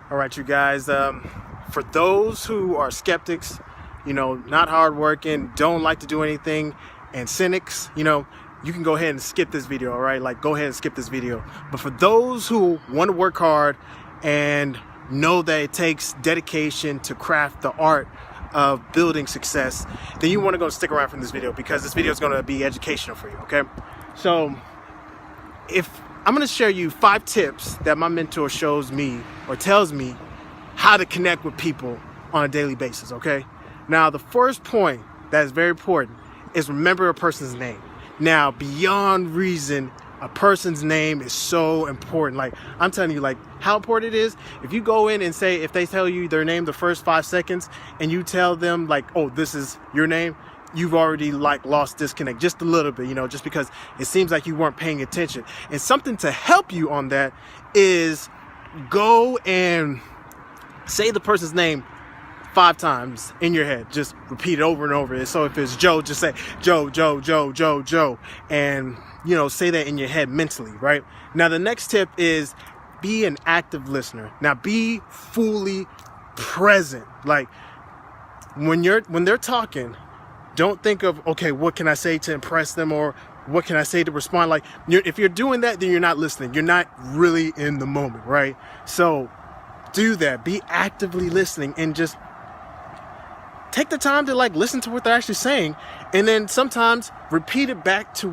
All right, you guys, for those who are skeptics, not hardworking, don't like to do anything, and cynics, you can go ahead and skip this video, all right? Like, go ahead and skip this video. But for those who want to work hard and know that it takes dedication to craft the art of building success, then you want to go stick around from this video, because this video is going to be educational for you, okay? So I'm going to share you 5 tips that my mentor shows me or tells me how to connect with people on a daily basis, okay? Now, the first point that is very important is remember a person's name. Now, beyond reason, a person's name is so important. Like, I'm telling you, like, how important it is. If you go in and say, if they tell you their name the first 5 seconds and you tell them like, oh, this is your name, you've already like lost disconnect just a little bit, just because it seems like you weren't paying attention. And something to help you on that is go and say the person's name 5 times in your head. Just repeat it over and over. So if it's Joe, just say Joe, Joe, Joe, Joe, Joe, and say that in your head mentally, right? Now, the next tip is be an active listener. Now, be fully present. Like, when they're talking, don't think of, okay, what can I say to impress them, or what can I say to respond? Like, if you're doing that, then you're not listening. You're not really in the moment, right? So do that. Be actively listening and just take the time to like listen to what they're actually saying, and then sometimes repeat it back to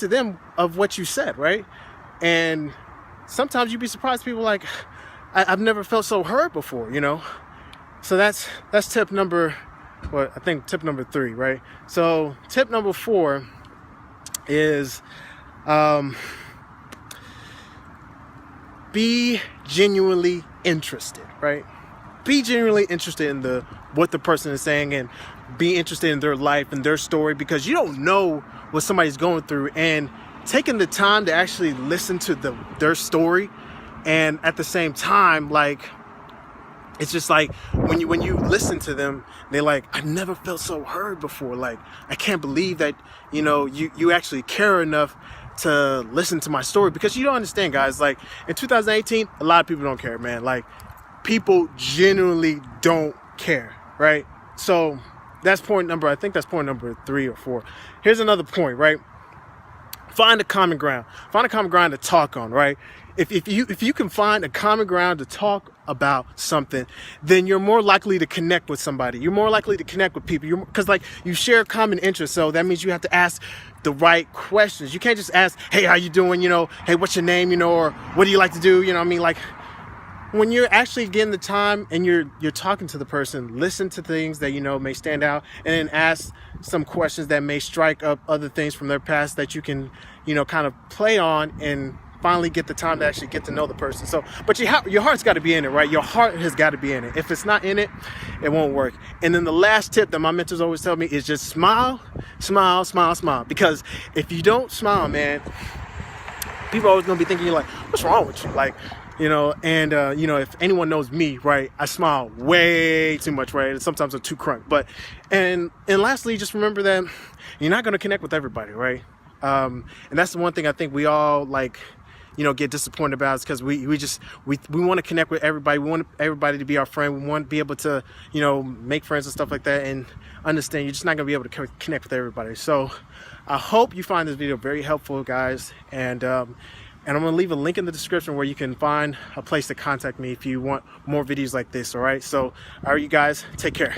them of what you said, right? And sometimes you'd be surprised, people like, I've never felt so heard before, So that's tip number, I think tip number 3, right? So tip number 4 is be genuinely interested, right? Be genuinely interested in what the person is saying, and be interested in their life and their story, because you don't know what somebody's going through. And taking the time to actually listen to their story, and at the same time, like, it's just like when you listen to them, they're like, I've never felt so heard before. Like, I can't believe that you actually care enough to listen to my story. Because you don't understand, guys, like, in 2018, a lot of people don't care, man. Like, people genuinely don't care, right? So that's point number 3 or 4. Here's another point, right? Find a common ground. Find a common ground to talk on, right? If you can find a common ground to talk about something, then you're more likely to connect with somebody. You're more likely to connect with people. Because like, you share common interests, so that means you have to ask the right questions. You can't just ask, hey, how you doing? Hey, what's your name? Or what do you like to do? Like, when you're actually getting the time and you're talking to the person, listen to things that may stand out, and then ask some questions that may strike up other things from their past that you can kind of play on, and finally get the time to actually get to know the person. So, but your heart's got to be in it, right? Your heart has got to be in it. If it's not in it, it won't work. And then the last tip that my mentors always tell me is just smile, smile, smile, smile. Because if you don't smile, man, people are always gonna be thinking, you're like, what's wrong with you? Like, if anyone knows me, right, I smile way too much, right? And sometimes I'm too crunk. But, and lastly, just remember that you're not going to connect with everybody, right? And that's the one thing I think we all get disappointed about, is because we want to connect with everybody. We want everybody to be our friend. We want to be able to, make friends and stuff like that, and understand you're just not going to be able to connect with everybody. So I hope you find this video very helpful, guys. And I'm going to leave a link in the description where you can find a place to contact me if you want more videos like this, all right? So, all right, you guys, take care.